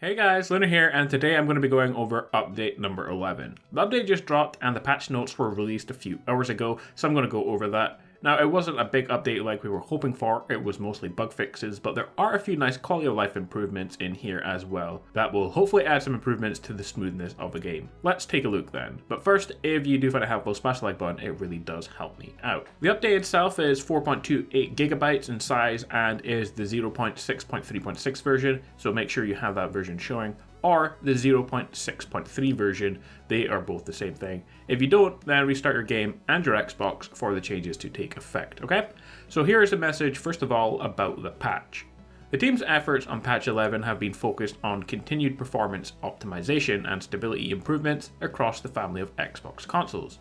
Hey guys, Luna here, and today I'm going to be going over update number 11. The update just dropped and the patch notes were released a few hours ago, so I'm going to go over that. Now, it wasn't a big update like we were hoping for, it was mostly bug fixes, but there are a few nice quality of life improvements in here as well that will hopefully add some improvements to the smoothness of the game. Let's take a look then. But first, if you do find it helpful, smash the like button, it really does help me out. The update itself is 4.28 gigabytes in size and is the 0.6.3.6 version, so make sure you have that version showing, or the 0.6.3 version. They are both the same thing. If you don't, then restart your game and your Xbox for the changes to take effect, okay? So here is a message, first of all, about the patch. The team's efforts on patch 11 have been focused on continued performance optimization and stability improvements across the family of Xbox consoles.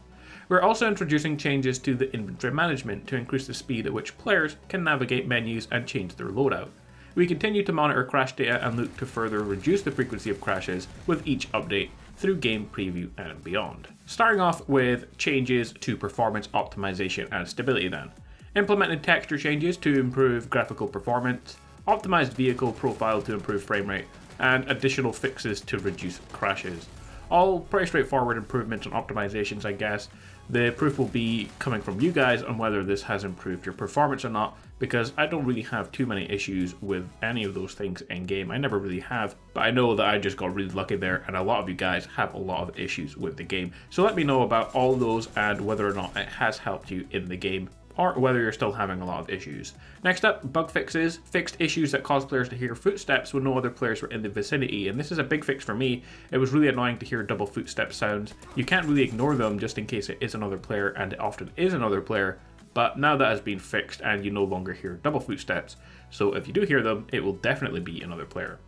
We're also introducing changes to the inventory management to increase the speed at which players can navigate menus and change their loadout. We continue to monitor crash data and look to further reduce the frequency of crashes with each update through game preview and beyond. Starting off with changes to performance optimization and stability then. Implemented texture changes to improve graphical performance, optimized vehicle profile to improve frame rate, and additional fixes to reduce crashes. All pretty straightforward improvements and optimizations, I guess. The proof will be coming from you guys on whether this has improved your performance or not, because I don't really have too many issues with any of those things in game. I never really have, but I know that I just got really lucky there, and a lot of you guys have a lot of issues with the game. So let me know about all those and whether or not it has helped you in the game, or whether you're still having a lot of issues. Next up, bug fixes. Fixed issues that cause players to hear footsteps when no other players were in the vicinity, and this is a big fix for me. It was really annoying to hear double footstep sounds. You can't really ignore them just in case it is another player, and it often is another player, but now that has been fixed and you no longer hear double footsteps, so if you do hear them, it will definitely be another player.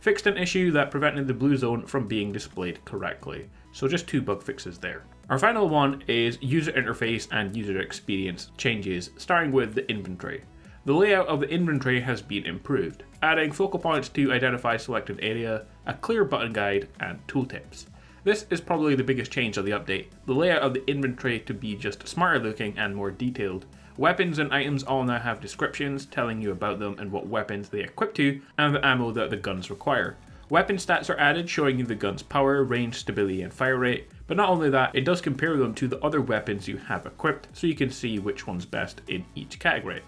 Fixed an issue that prevented the blue zone from being displayed correctly, so just 2 bug fixes there. Our final one is user interface and user experience changes, starting with the inventory. The layout of the inventory has been improved, adding focal points to identify selected area, a clear button guide, and tooltips. This is probably the biggest change of the update, the layout of the inventory to be just smarter looking and more detailed. Weapons and items all now have descriptions telling you about them and what weapons they equip to, and the ammo that the guns require. Weapon stats are added showing you the gun's power, range, stability, and fire rate, but not only that, it does compare them to the other weapons you have equipped so you can see which one's best in each category.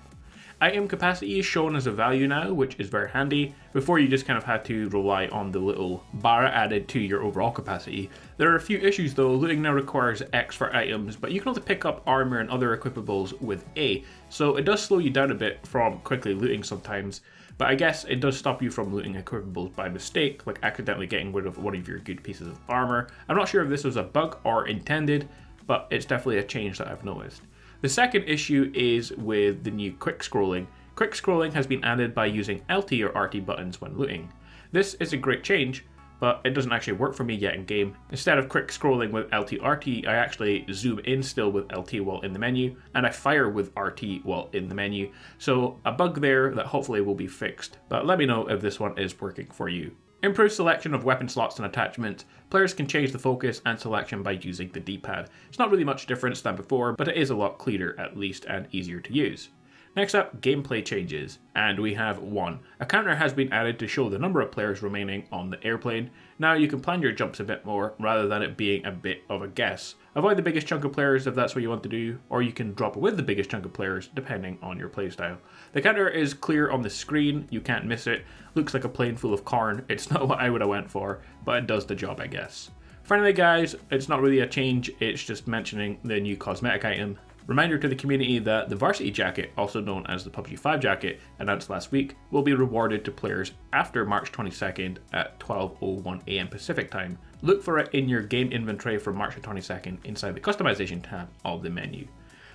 Item capacity is shown as a value now, which is very handy. Before you just kind of had to rely on the little bar added to your overall capacity. There are a few issues though. Looting now requires X for items, but you can only pick up armor and other equipables with A, so it does slow you down a bit from quickly looting sometimes. But I guess it does stop you from looting equipables by mistake, like accidentally getting rid of one of your good pieces of armor. I'm not sure if this was a bug or intended, but it's definitely a change that I've noticed. The second issue is with the new quick scrolling. Quick scrolling has been added by using LT or RT buttons when looting. This is a great change, but it doesn't actually work for me yet in game. Instead of quick scrolling with LT RT, I actually zoom in still with LT while in the menu, and I fire with RT while in the menu. So a bug there that hopefully will be fixed, but let me know if this one is working for you. Improved selection of weapon slots and attachments. Players can change the focus and selection by using the D-pad. It's not really much difference than before, but it is a lot cleaner at least and easier to use. Next up, gameplay changes, and we have 1. A counter has been added to show the number of players remaining on the airplane. Now you can plan your jumps a bit more, rather than it being a bit of a guess. Avoid the biggest chunk of players if that's what you want to do, or you can drop with the biggest chunk of players, depending on your playstyle. The counter is clear on the screen, you can't miss it. Looks like a plane full of corn. It's not what I would have went for, but it does the job, I guess. Finally guys, it's not really a change, it's just mentioning the new cosmetic item. Reminder to the community that the Varsity Jacket, also known as the PUBG 5 Jacket, announced last week, will be rewarded to players after March 22nd at 12:01 AM Pacific time. Look for it in your game inventory for March 22nd inside the customization tab of the menu.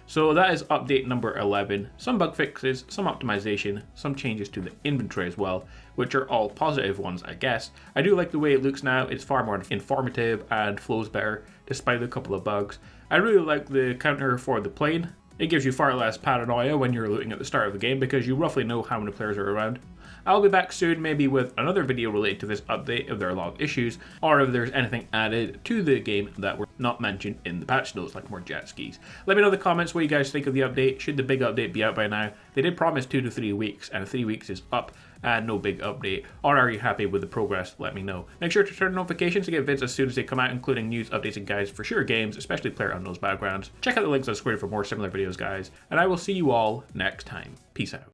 So that is update number 11, some bug fixes, some optimization, some changes to the inventory as well, which are all positive ones I guess. I do like the way it looks now, it's far more informative and flows better despite a couple of bugs. I really like the counter for the plane. It gives you far less paranoia when you're looting at the start of the game because you roughly know how many players are around. I'll be back soon, maybe with another video related to this update if there are a lot of issues, or if there's anything added to the game that were not mentioned in the patch notes, like more jet skis. Let me know in the comments what you guys think of the update. Should the big update be out by now? They did promise 2 to 3 weeks, and 3 weeks is up and no big update. Or are you happy with the progress? Let me know. Make sure to turn notifications to get vids as soon as they come out, including news, updates, and guides for sure games, especially Playerunknown's Battlegrounds. Check out the links on the screen for more similar videos, guys, and I will see you all next time. Peace out.